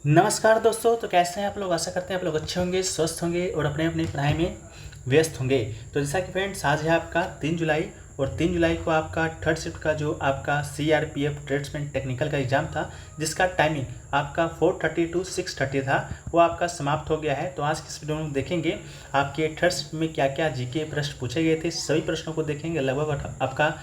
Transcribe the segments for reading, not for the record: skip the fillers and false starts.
नमस्कार दोस्तों। तो कैसे हैं आप लोग? आशा करते हैं आप लोग अच्छे होंगे, स्वस्थ होंगे और अपने अपनी पढ़ाई में व्यस्त होंगे। तो जैसा कि फ्रेंड्स, आज है आपका 3 जुलाई और 3 जुलाई को आपका थर्ड शिफ्ट का जो आपका सीआरपीएफ ट्रेड्समैन टेक्निकल का एग्जाम था, जिसका टाइमिंग आपका 4:30 टू 6:30 था, वो आपका समाप्त हो गया है। तो आज की इस वीडियो में देखेंगे आपके थर्ड शिफ्ट में क्या क्या जीके प्रश्न पूछे गए थे। सभी प्रश्नों को देखेंगे। लगभग आपका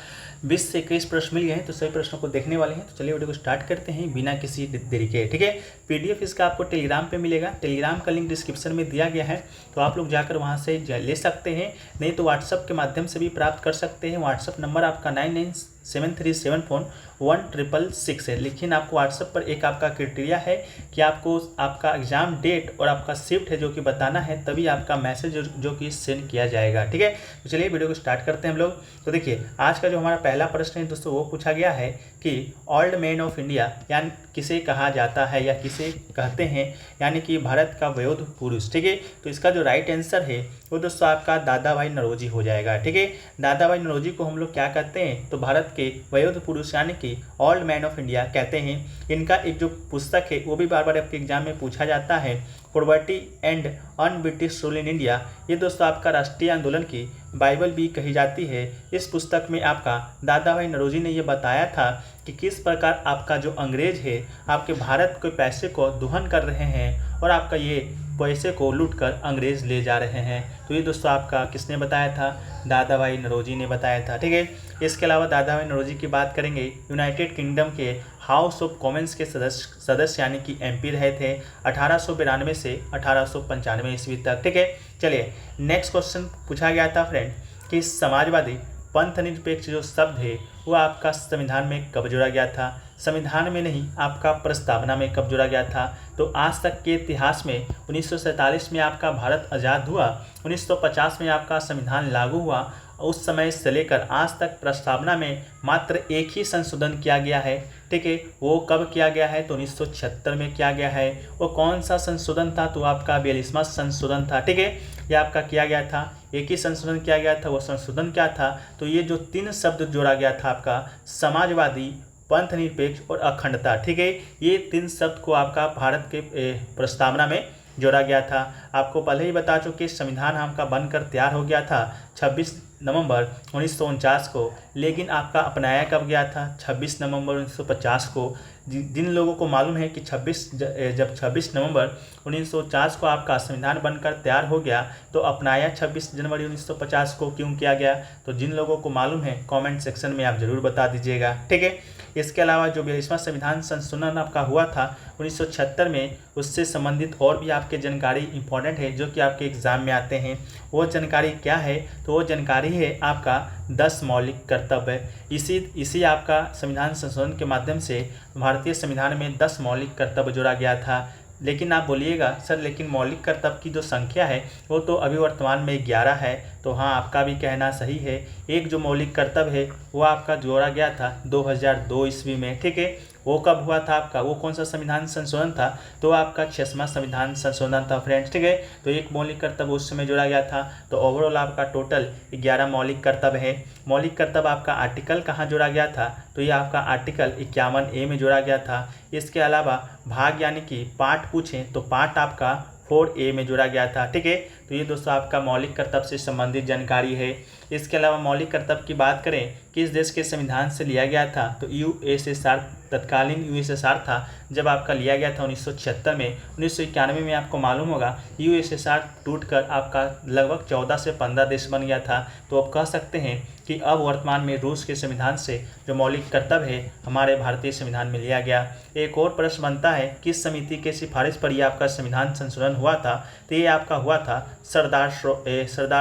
20 से 21 प्रश्न मिल गए हैं, तो सभी प्रश्नों को देखने वाले हैं। तो चलिए वीडियो को स्टार्ट करते हैं बिना किसी देरी के। ठीक है, पीडीएफ इसका आपको टेलीग्राम पे मिलेगा। टेलीग्राम का लिंक डिस्क्रिप्शन में दिया गया है, तो आप लोग जाकर वहाँ से ले सकते हैं। नहीं तो व्हाट्सअप के माध्यम से भी प्राप्त कर सकते हैं। व्हाट्सअप नंबर आपका 9973741666 है। लेकिन आपको व्हाट्सअप पर एक आपका क्राइटेरिया है कि आपको आपका एग्जाम डेट और आपका शिफ्ट है जो कि बताना है, तभी आपका मैसेज जो कि सेंड किया जाएगा। ठीक है, तो चलिए वीडियो को स्टार्ट करते हैं हम लोग। तो देखिए, आज का जो हमारा पहला प्रश्न है दोस्तों, वो पूछा गया है कि ओल्ड मैन ऑफ इंडिया यानी किसे कहा जाता है या किसे कहते हैं, यानी कि भारत का वयोध पुरुष। ठीक है, तो इसका जो राइट आंसर है वो दोस्तों आपका दादा भाई नौरोजी हो जाएगा। ठीक है, दादा भाई नौरोजी को हम लोग क्या कहते हैं, तो भारत के वयोध पुरुष यानी कि ओल्ड मैन ऑफ इंडिया कहते हैं। इनका एक जो पुस्तक है वो भी बार बार आपके एग्जाम में पूछा जाता है, poverty and un British rule in India. ये दोस्तों आपका राष्ट्रीय आंदोलन की बाइबल भी कही जाती है। इस पुस्तक में आपका दादा भाई नौरोजी ने यह बताया था कि किस प्रकार आपका जो अंग्रेज है आपके भारत के पैसे को दोहन कर रहे हैं और आपका ये पैसे को लूटकर अंग्रेज ले जा रहे हैं। तो ये दोस्तों आपका किसने बताया था? दादा भाई नौरोजी ने बताया था। ठीक है, इसके अलावा दादा भाई नौरोजी की बात करेंगे, यूनाइटेड किंगडम के हाउस ऑफ कॉमन्स के सदस्य यानी कि एमपी रहे थे 1892 से 1895 ईस्वी तक। ठीक है, चलिए नेक्स्ट क्वेश्चन पूछा गया था फ्रेंड कि समाजवादी पंथ निरपेक्ष जो शब्द है वो आपका संविधान में कब जोड़ा गया था? संविधान में नहीं, आपका प्रस्तावना में कब जोड़ा गया था? तो आज तक के इतिहास में 1947 में आपका भारत आज़ाद हुआ, 1950 में आपका संविधान लागू हुआ। उस समय से लेकर आज तक प्रस्तावना में मात्र एक ही संशोधन किया गया है। ठीक है, वो कब किया गया है? तो 1976 में किया गया है। वो कौन सा संशोधन था? तो आपका 42वां संशोधन था। ठीक है, यह आपका किया गया था, एक ही संशोधन किया गया था। वो संशोधन क्या था? तो ये जो 3 शब्द जोड़ा गया था आपका, समाजवादी, पंथ निरपेक्ष और अखंडता। ठीक है, ये 3 शब्द को आपका भारत के प्रस्तावना में जोड़ा गया था। आपको पहले ही बता चुके, संविधान आपका बनकर तैयार हो गया था 26 नवंबर 1949 को, लेकिन आपका अपनाया कब गया था? 26 नवंबर 1950 को। जिन लोगों को मालूम है कि जब 26 नवंबर 1950 को आपका संविधान बनकर तैयार हो गया, तो अपनाया 26 जनवरी 1950 को क्यों किया गया? तो जिन लोगों को मालूम है कमेंट सेक्शन में आप ज़रूर बता दीजिएगा। ठीक है, इसके अलावा जो 42वां संविधान संशोधन आपका हुआ था 1976 में, उससे संबंधित और भी आपके जानकारी इंपॉर्टेंट है जो कि आपके एग्जाम में आते हैं। वो जानकारी क्या है? तो वो जानकारी है आपका 10 मौलिक कर्तव्य। इसी आपका संविधान संशोधन के माध्यम से भारतीय संविधान में 10 मौलिक कर्तव्य जोड़ा गया था। लेकिन आप बोलिएगा सर, लेकिन मौलिक कर्तव्य की जो संख्या है वो तो अभी वर्तमान में 11 है। तो हाँ, आपका भी कहना सही है। एक जो मौलिक कर्तव्य है वो आपका जोड़ा गया था 2002 ईस्वी में। ठीक है, वो कब हुआ था आपका? वो कौन सा संविधान संशोधन था? तो आपका 6वां संविधान संशोधन था फ्रेंड्स। ठीक है, तो एक मौलिक कर्तव्य उस समय जोड़ा गया था। तो ओवरऑल आपका टोटल 11 मौलिक कर्तव्य है। मौलिक कर्तव्य आपका आर्टिकल कहाँ जोड़ा गया था? तो ये आपका आर्टिकल 51A में जोड़ा गया था। इसके अलावा भाग यानी कि पार्ट पूछें तो पार्ट आपका 4A में जोड़ा गया था। ठीक है, तो ये दोस्तों आपका मौलिक कर्तव्य से संबंधित जानकारी है। इसके अलावा मौलिक कर्तव्य की बात करें, किस देश के संविधान से लिया गया था? तो यूएसएसआर, तत्कालीन यूएसएसआर था जब आपका लिया गया था 1976 में। 1991 में आपको मालूम होगा यूएसएसआर टूटकर आपका लगभग 14 से 15 देश बन गया था। तो आप कह सकते हैं कि अब वर्तमान में रूस के संविधान से जो मौलिक कर्तव्य है हमारे भारतीय संविधान में लिया गया। एक और प्रश्न बनता है, किस समिति के सिफारिश पर यह आपका संविधान संशोधन हुआ था? तो ये आपका हुआ था सरदार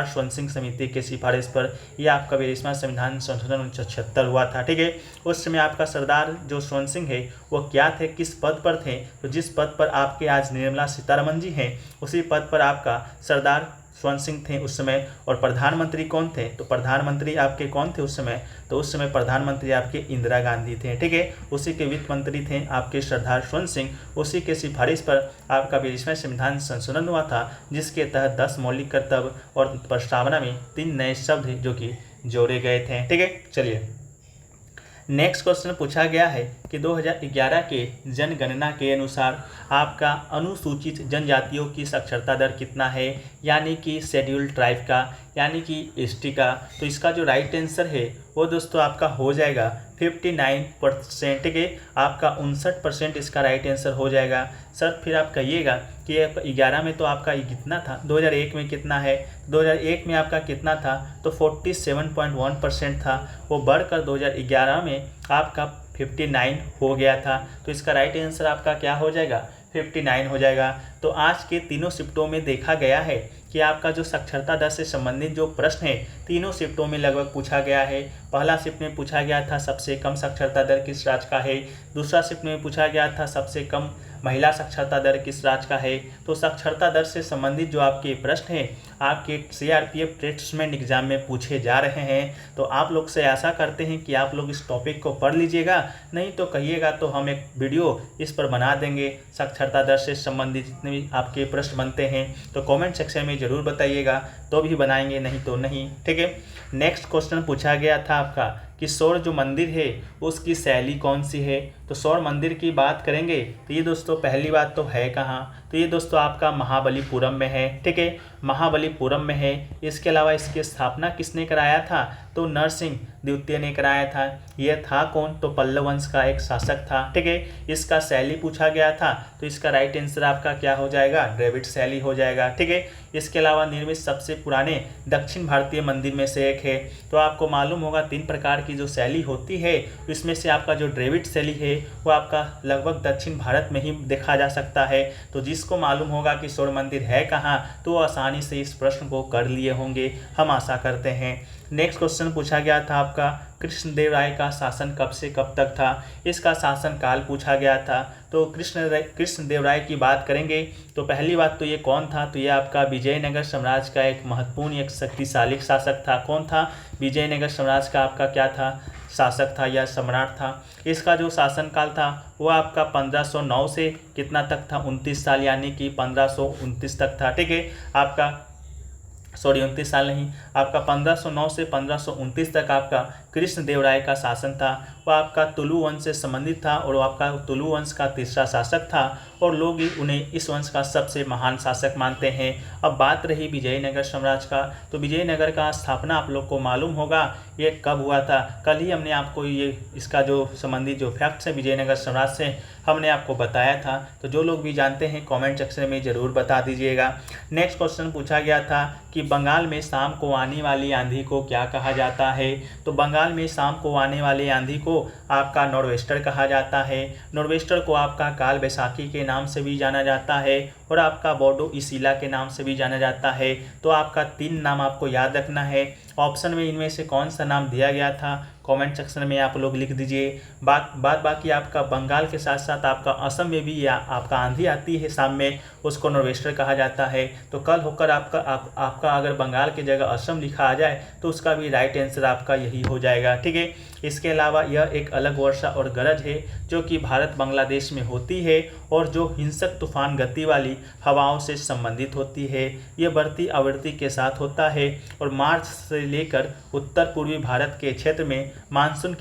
स्वर्ण सिंह समिति के सिफारिश पर। यह आपका 42वां संविधान संशोधन 1976 हुआ था। ठीक है, उस समय आपका सरदार जो स्वर्ण सिंह है वो क्या थे, किस पद पर थे? तो जिस पद पर आपके आज निर्मला सीतारमण जी हैं, उसी पद पर आपका सरदार स्वर्ण सिंह थे उस समय। और प्रधानमंत्री कौन थे? तो प्रधानमंत्री आपके कौन थे उस समय? तो उस समय प्रधानमंत्री आपके इंदिरा गांधी थे। ठीक है, उसी के वित्त मंत्री थे आपके सरदार स्वर्ण सिंह। उसी के सिफारिश पर आपका 42वां संविधान संशोधन हुआ था, जिसके तहत 10 मौलिक कर्तव्य और प्रस्तावना में 3 नए शब्द जो कि जोड़े गए थे। ठीक है, चलिए नेक्स्ट क्वेश्चन पूछा गया है कि 2011 के जनगणना के अनुसार आपका अनुसूचित जनजातियों की साक्षरता दर कितना है, यानी कि शेड्यूल्ड ट्राइब का, यानी कि एसटी का। तो इसका जो राइट आंसर है वो दोस्तों आपका हो जाएगा 59% के, आपका 59% इसका राइट आंसर हो जाएगा। सर फिर आप कहिएगा कि 11 में तो आपका कितना था, 2001 में कितना है, 2001 में आपका कितना था, तो 47.1% था, वो बढ़कर 2011 में आपका 59 हो गया था। तो इसका राइट आंसर आपका क्या हो जाएगा, 59 हो जाएगा। तो आज के तीनों शिफ्टों में देखा गया है कि आपका जो साक्षरता दर से संबंधित जो प्रश्न है तीनों शिफ्टों में लगभग पूछा गया है। पहला शिफ्ट में पूछा गया था सबसे कम साक्षरता दर किस राज्य का है, दूसरा शिफ्ट में पूछा गया था सबसे कम महिला साक्षरता दर किस राज्य का है। तो साक्षरता दर से संबंधित जो आपके प्रश्न हैं आपके सीआरपीएफ प्लेसमेंट एग्जाम में पूछे जा रहे हैं। तो आप लोग से आशा करते हैं कि आप लोग इस टॉपिक को पढ़ लीजिएगा, नहीं तो कहिएगा तो हम एक वीडियो इस पर बना देंगे। साक्षरता दर से संबंधित जितने भी आपके प्रश्न बनते हैं तो कमेंट सेक्शन में ज़रूर बताइएगा, तो भी बनाएंगे, नहीं तो नहीं। ठीक है। नेक्स्ट क्वेश्चन पूछा गया था आपका कि सौर जो मंदिर है उसकी शैली कौन सी है। तो सौर मंदिर की बात करेंगे तो ये दोस्तों पहली बात तो है कहाँ, तो ये दोस्तों आपका महाबलीपुरम में है। ठीक है, महाबलीपुरम में है। इसके अलावा इसकी स्थापना किसने कराया था, तो नरसिंह द्वितीय ने कराया था। यह था कौन, तो पल्लव वंश का एक शासक था। ठीक है, इसका शैली पूछा गया था, तो इसका राइट आंसर आपका क्या हो जाएगा, द्रविड़ शैली हो जाएगा। ठीक है, इसके अलावा निर्मित सबसे पुराने दक्षिण भारतीय मंदिर में से एक है। तो आपको मालूम होगा 3 प्रकार की जो शैली होती है, इसमें से आपका जो द्रविड़ शैली है वो आपका लगभग दक्षिण भारत में ही देखा जा सकता है। तो जिसको मालूम होगा कि सौर मंदिर है कहाँ, तो आसानी से इस प्रश्न को कर लिए होंगे, हम आशा करते हैं। नेक्स्ट क्वेश्चन पूछा गया था आपका कृष्णदेव राय का शासन कब से कब तक था। इसका शासन काल पूछा गया था। तो कृष्णदेव राय की बात करेंगे तो पहली बात तो ये कौन था, तो ये आपका विजयनगर साम्राज्य का एक महत्वपूर्ण एक शक्तिशाली शासक था। कौन था, विजयनगर साम्राज्य का आपका क्या था, शासक था या सम्राट था। इसका जो शासनकाल था वो आपका 1509 से कितना तक था, 29 साल, यानी कि 1529 तक था। ठीक है, आपका 29 साल नहीं, आपका 1509 से 1529 तक आपका कृष्णदेव राय का शासन था। वह आपका तुलु वंश से संबंधित था और वो आपका तुलु वंश का तीसरा शासक था और लोग उन्हें इस वंश का सबसे महान शासक मानते हैं। अब बात रही विजयनगर साम्राज्य का, तो विजयनगर का स्थापना आप लोग को मालूम होगा ये कब हुआ था। कल ही हमने आपको ये इसका जो संबंधित जो फैक्ट्स है विजयनगर साम्राज्य से हमने आपको बताया था। तो जो लोग भी जानते हैं कमेंट सेक्शन में ज़रूर बता दीजिएगा। नेक्स्ट क्वेश्चन पूछा गया था कि बंगाल में शाम को आने वाली आंधी को क्या कहा जाता है। तो बंगाल में शाम को आने वाली आंधी को आपका नॉर्वेस्टर कहा जाता है। नॉर्वेस्टर को आपका काल बैसाखी के नाम से भी जाना जाता है और आपका बोडो इसीला के नाम से भी जाना जाता है। तो आपका 3 नाम आपको याद रखना है। ऑप्शन में इनमें से कौन सा नाम दिया गया था कमेंट सेक्शन में आप लोग लिख दीजिए। बाकी आपका बंगाल के साथ साथ आपका असम में भी आपका आंधी आती है शाम में, उसको नॉर्वेस्टर कहा जाता है। तो कल होकर आपका अगर बंगाल की जगह असम लिखा आ जाए तो उसका भी राइट आंसर आपका यही हो जाएगा। ठीक है, इसके अलावा यह एक अलग वर्षा और गरज है जो कि भारत बांग्लादेश में होती है और जो हिंसक तूफान गति वाली हवाओं से संबंधित होती है। यह बढ़ती आवृत्ति के साथ होता है और मार्च से लेकर उत्तर पूर्वी भारत के क्षेत्र में मानसून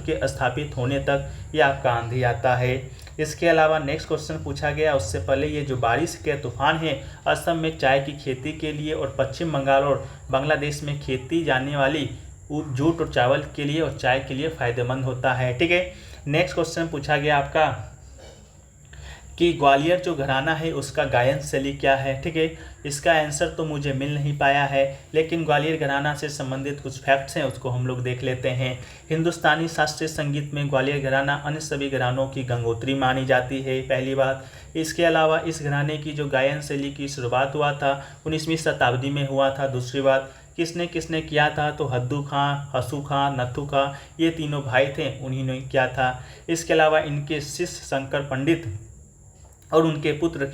के स्थापित होने तक ये आपका आंधी आता है। इसके अलावा नेक्स्ट क्वेश्चन पूछा गया, उससे पहले ये जो बारिश के तूफान हैं असम में चाय की खेती के लिए और पश्चिम बंगाल और बांग्लादेश में खेती जाने वाली जूट और चावल के लिए और चाय के लिए फ़ायदेमंद होता है। ठीक है, नेक्स्ट क्वेश्चन पूछा गया आपका कि ग्वालियर जो घराना है उसका गायन शैली क्या है। ठीक है, इसका आंसर तो मुझे मिल नहीं पाया है, लेकिन ग्वालियर घराना से संबंधित कुछ फैक्ट्स हैं उसको हम लोग देख लेते हैं। हिंदुस्तानी शास्त्रीय संगीत में ग्वालियर घराना अन्य सभी घरानों की गंगोत्री मानी जाती है, पहली बात। इसके अलावा इस घराने की जो गायन शैली की शुरुआत हुआ था 19वीं शताब्दी में हुआ था। दूसरी बात, किसने किसने किया था, तो हद्दू खां, हसू खां, नथु खां, ये तीनों भाई थे, उन्हीं ने किया था। इसके अलावा इनके शिष्य शंकर पंडित और उनके पुत्र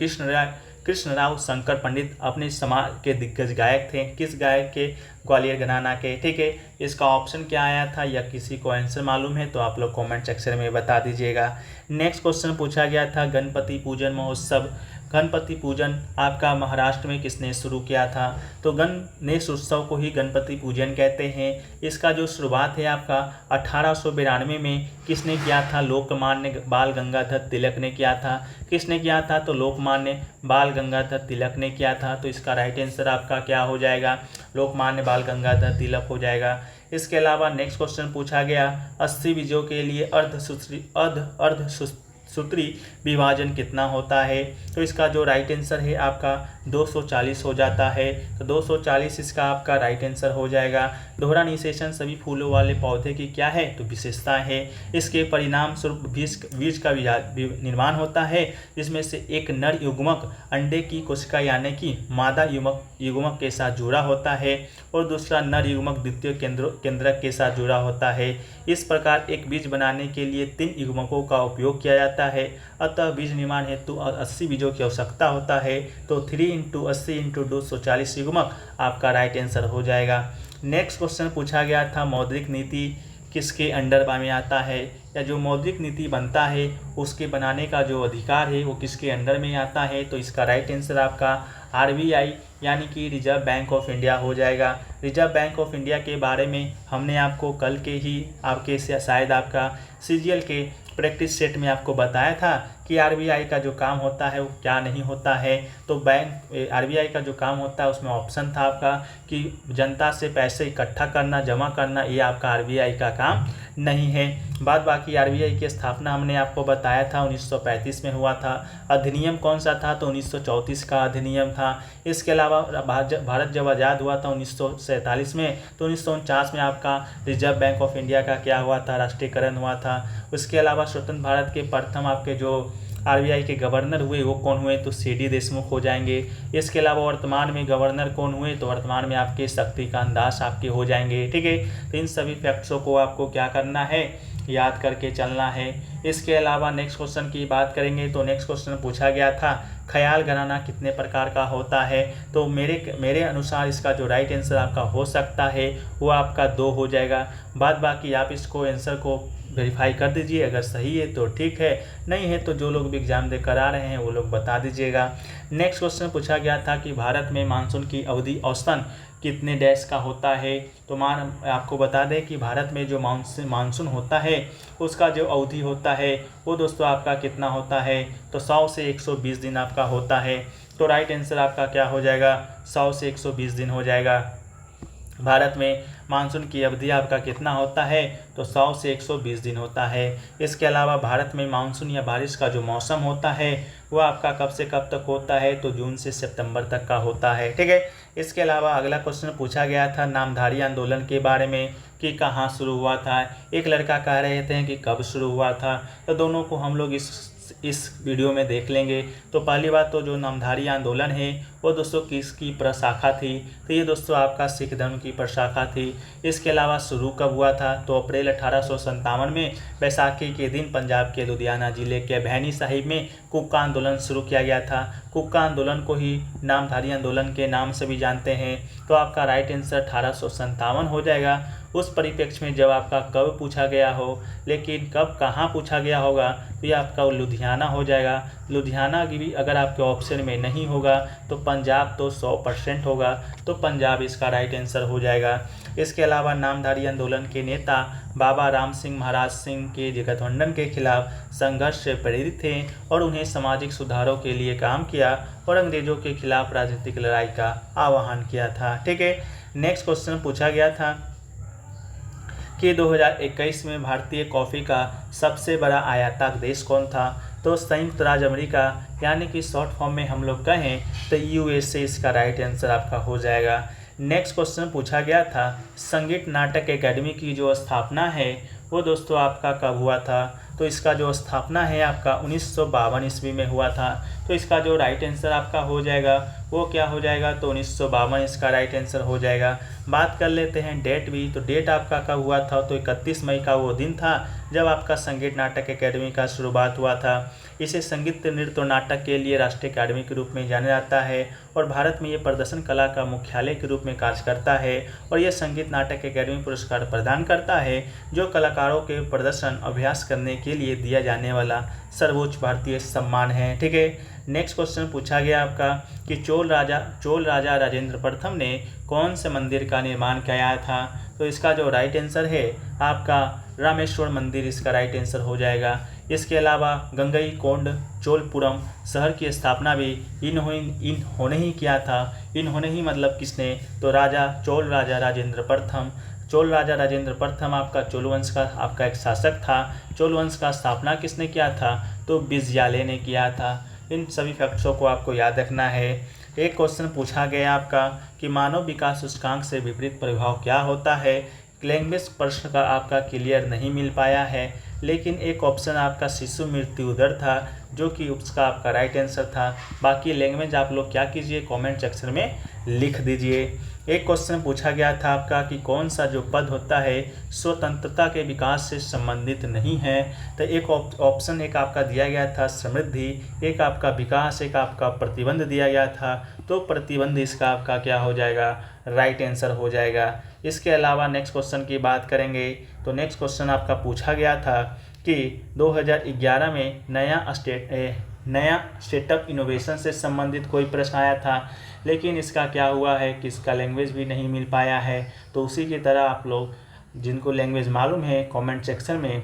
कृष्णराव शंकर पंडित अपने समाज के दिग्गज गायक थे। किस गायक के, ग्वालियर घराना के। ठीक है, इसका ऑप्शन क्या आया था या किसी को आंसर मालूम है तो आप लोग कमेंट सेक्शन में बता दीजिएगा। नेक्स्ट क्वेश्चन पूछा गया था गणपति पूजन महोत्सव गणपति पूजन आपका महाराष्ट्र में किसने शुरू किया था? तो गणेश उत्सव को ही गणपति पूजन कहते हैं। इसका जो शुरुआत है आपका 1892 में किसने किया था? लोकमान्य बाल गंगाधर तिलक ने किया था। किसने किया था? तो लोकमान्य बाल गंगाधर तिलक ने किया था। तो इसका राइट आंसर आपका क्या हो जाएगा? लोकमान्य बाल गंगाधर तिलक हो जाएगा। इसके अलावा नेक्स्ट क्वेश्चन पूछा गया 80 बीजों के लिए अर्धसूत्री विभाजन कितना होता है? तो इसका जो राइट आंसर है आपका 240 हो जाता है। तो 240 इसका आपका राइट आंसर हो जाएगा। दोहरा निषेचन सभी फूलों वाले पौधे की क्या है? तो विशेषता है। इसके परिणाम स्वरूप बीज का निर्माण होता है, जिसमें से एक नर युग्मक अंडे की कोशिका यानी कि मादा युग्मक के साथ जुड़ा होता है और दूसरा नर युग्मक द्वितीय केंद्रक के साथ जुड़ा होता है। इस प्रकार एक बीज बनाने के लिए 3 युग्मकों का उपयोग किया जाता है। अतः बीज निर्माण हेतु 80 बीजों की आवश्यकता होता है। तो 3 × 80 × 240 युग्मक आपका राइट आंसर हो जाएगा। नेक्स्ट क्वेश्चन पूछा गया था मौद्रिक नीति किसके अंडर में आता है, या जो मौद्रिक नीति बनता है उसके बनाने का जो अधिकार है वो किसके अंडर में आता है? तो इसका राइट आंसर आपका RBI यानी कि रिजर्व बैंक ऑफ इंडिया हो जाएगा। रिजर्व बैंक ऑफ इंडिया के बारे में हमने आपको कल के ही आपके शायद आपका CGL के प्रैक्टिस सेट में आपको बताया था कि RBI का जो काम होता है वो क्या नहीं होता है। तो RBI का जो काम होता है उसमें ऑप्शन था आपका कि जनता से पैसे इकट्ठा करना, जमा करना, ये आपका RBI का काम नहीं है। बाकी RBI की स्थापना हमने आपको बताया था 1935 में हुआ था। अधिनियम कौन सा था? तो 1934 का अधिनियम था। इसके अलावा भारत जब आज़ाद हुआ था 1947 में, तो 1949 में आपका रिजर्व बैंक ऑफ इंडिया का क्या हुआ था? राष्ट्रीयकरण हुआ था। उसके अलावा स्वतंत्र भारत के प्रथम आपके जो RBI के गवर्नर हुए वो कौन हुए? तो CD देशमुख हो जाएंगे। इसके अलावा वर्तमान में गवर्नर कौन हुए? तो वर्तमान में आपके शक्तिकांत दास आपके हो जाएंगे। ठीक है, तो इन सभी फैक्ट्सों को आपको क्या करना है? याद करके चलना है। इसके अलावा नेक्स्ट क्वेश्चन की बात करेंगे तो नेक्स्ट क्वेश्चन पूछा गया था ख्याल घराना कितने प्रकार का होता है? तो मेरे अनुसार इसका जो राइट आंसर आपका हो सकता है वो आपका 2 हो जाएगा। बाकी आप इसको आंसर को वेरीफाई कर दीजिए, अगर सही है तो ठीक है, नहीं है तो जो लोग भी एग्जाम देकर आ रहे हैं वो लोग बता दीजिएगा। नेक्स्ट क्वेश्चन पूछा गया था कि भारत में मानसून की अवधि औसतन कितने डैश का होता है? तो आपको बता दें कि भारत में जो मानसून होता है उसका जो अवधि होता है वो दोस्तों आपका कितना होता है? तो 100 से 120 दिन आपका होता है। तो राइट आंसर आपका क्या हो जाएगा? 100 से 120 दिन हो जाएगा। भारत में मानसून की अवधि आपका कितना होता है? तो 100 से 120 दिन होता है। इसके अलावा भारत में मानसून या बारिश का जो मौसम होता है वो आपका कब से कब तक होता है? तो जून से सितंबर तक का होता है। ठीक है, इसके अलावा अगला क्वेश्चन पूछा गया था नामधारी आंदोलन के बारे में कि कहाँ शुरू हुआ था। एक लड़का कह रहे थे कि कब शुरू हुआ था, तो दोनों को हम लोग इस वीडियो में देख लेंगे। तो पहली बात तो जो नामधारी आंदोलन है वो दोस्तों किसकी प्रशाखा थी? तो ये दोस्तों आपका सिख धर्म की प्रशाखा थी। इसके अलावा शुरू कब हुआ था? तो अप्रैल 1857 में बैसाखी के दिन पंजाब के लुधियाना जिले के भैनी साहिब में कुक्का आंदोलन शुरू किया गया था। कुक्का आंदोलन को ही नामधारी आंदोलन के नाम से भी जानते हैं। तो आपका राइट आंसर 1857 हो जाएगा। उस परिप्रेक्ष्य में जब आपका कब पूछा गया हो, लेकिन कब कहाँ पूछा गया होगा, तो ये आपका लुधियाना हो जाएगा। लुधियाना की भी अगर आपके ऑप्शन में नहीं होगा तो पंजाब तो 100% होगा, तो पंजाब इसका राइट आंसर हो जाएगा। इसके अलावा नामधारी आंदोलन के नेता बाबा राम सिंह महाराज सिंह के गठबंधन के खिलाफ संघर्ष से प्रेरित थे और उन्हें सामाजिक सुधारों के लिए काम किया और अंग्रेजों के खिलाफ राजनीतिक लड़ाई का आह्वान किया था। ठीक है, नेक्स्ट क्वेश्चन पूछा गया था कि 2021 में भारतीय कॉफ़ी का सबसे बड़ा आयातक देश कौन था? तो संयुक्त राज्य अमेरिका, यानी कि शॉर्ट फॉर्म में हम लोग कहें तो USA इसका राइट आंसर आपका हो जाएगा। नेक्स्ट क्वेश्चन पूछा गया था संगीत नाटक एकेडमी की जो स्थापना है वो दोस्तों आपका कब हुआ था? तो इसका जो स्थापना है आपका 1952 ईस्वी में हुआ था। तो इसका जो राइट आंसर आपका हो जाएगा वो क्या हो जाएगा? तो 1952 इसका राइट आंसर हो जाएगा। बात कर लेते हैं डेट भी, तो डेट आपका कब हुआ था? तो 31 मई का वो दिन था जब आपका संगीत नाटक एकेडमी का शुरुआत हुआ था। इसे संगीत नृत्य और नाटक के लिए राष्ट्रीय अकादमी के रूप में जाना जाता है और भारत में ये प्रदर्शन कला का मुख्यालय के रूप में कार्य करता है और यह संगीत नाटक एकेडमी पुरस्कार प्रदान करता है जो कलाकारों के प्रदर्शन अभ्यास करने के लिए दिया जाने वाला सर्वोच्च भारतीय सम्मान है। ठीक है, नेक्स्ट क्वेश्चन पूछा गया आपका कि चोल राजा राजेंद्र प्रथम ने कौन से मंदिर का निर्माण किया था। तो इसका जो राइट आंसर है आपका रामेश्वर मंदिर इसका राइट आंसर हो जाएगा। इसके अलावा गंगईकोंड चोलपुरम शहर की स्थापना भी इन्होंने ही किया था। इन्होंने ही मतलब किसने, तो चोल राजा राजेंद्र प्रथम। चोल राजा राजेंद्र प्रथम आपका चोल वंश का आपका एक शासक था। चोल वंश का स्थापना किसने किया था, तो विजयालय ने किया था। इन सभी फैक्ट्सों को आपको याद रखना है। एक क्वेश्चन पूछा गया आपका कि मानव विकास सूचकांक से विपरीत प्रभाव क्या होता है। लैंग्वेज प्रश्न का आपका क्लियर नहीं मिल पाया है, लेकिन एक ऑप्शन आपका शिशु मृत्यु दर था जो कि उसका आपका राइट आंसर था। बाकी लैंग्वेज आप लोग क्या कीजिए, कमेंट सेक्शन में लिख दीजिए। एक क्वेश्चन पूछा गया था आपका कि कौन सा जो पद होता है स्वतंत्रता के विकास से संबंधित नहीं है। तो एक ऑप्शन एक आपका दिया गया था समृद्धि, एक आपका विकास, एक आपका प्रतिबंध दिया गया था। तो प्रतिबंध इसका आपका क्या हो जाएगा, राइट आंसर हो जाएगा। इसके अलावा नेक्स्ट क्वेश्चन की बात करेंगे तो नेक्स्ट क्वेश्चन आपका पूछा गया था कि 2011 में नया स्टेटअप इनोवेशन से संबंधित कोई प्रश्न आया था, लेकिन इसका क्या हुआ है कि इसका लैंग्वेज भी नहीं मिल पाया है। तो उसी की तरह आप लोग जिनको लैंग्वेज मालूम है कमेंट सेक्शन में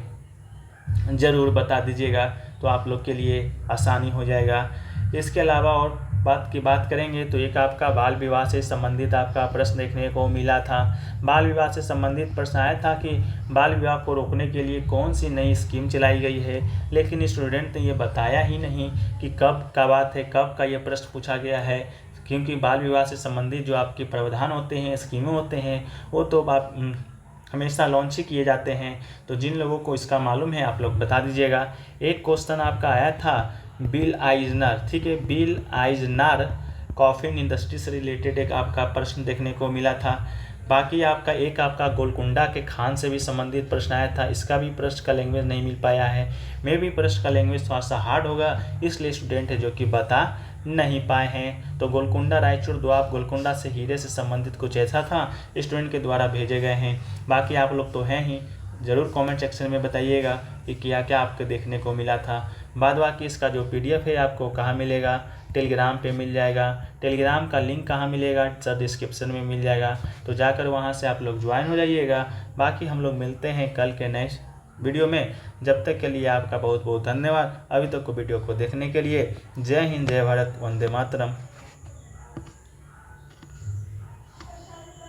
ज़रूर बता दीजिएगा, तो आप लोग के लिए आसानी हो जाएगा। इसके अलावा और बात करेंगे तो एक आपका बाल विवाह से संबंधित आपका प्रश्न देखने को मिला था। बाल विवाह से संबंधित प्रश्न आया था कि बाल विवाह को रोकने के लिए कौन सी नई स्कीम चलाई गई है, लेकिन स्टूडेंट ने ये बताया ही नहीं कि कब का बात है, कब का ये प्रश्न पूछा गया है। क्योंकि बाल विवाह से संबंधित जो आपके प्रावधान होते हैं, स्कीमें होते हैं, वो तो आप हमेशा लॉन्च ही किए जाते हैं। तो जिन लोगों को इसका मालूम है आप लोग बता दीजिएगा। एक क्वेश्चन आपका आया था बिल आइजनर, ठीक है, बिल आइजनर कॉफिन इंडस्ट्री से रिलेटेड एक आपका प्रश्न देखने को मिला था। बाकी आपका गोलकुंडा के खान से भी संबंधित प्रश्न आया था। इसका भी प्रश्न का लैंग्वेज नहीं मिल पाया है। मे भी प्रश्न का लैंग्वेज थोड़ा सा हार्ड होगा, इसलिए स्टूडेंट है जो कि बता नहीं पाए हैं। तो गोलकुंडा रायचूर द्वाब गोलकुंडा से हीरे से संबंधित कुछ ऐसा था, स्टूडेंट के द्वारा भेजे गए हैं। बाकी आप लोग तो हैं ही, ज़रूर कमेंट सेक्शन में बताइएगा कि क्या क्या आपको देखने को मिला था। बाद बाकी इसका जो PDF है आपको कहाँ मिलेगा, टेलीग्राम पे मिल जाएगा। टेलीग्राम का लिंक कहाँ मिलेगा, सर डिस्क्रिप्शन में मिल जाएगा, तो जाकर वहाँ से आप लोग ज्वाइन हो जाइएगा। बाकी हम लोग मिलते हैं कल के नेक्स्ट वीडियो में। जब तक के लिए आपका बहुत बहुत धन्यवाद। अभी तक को वीडियो को देखने के लिए। जय हिंद, जय भारत, वंदे मातरम।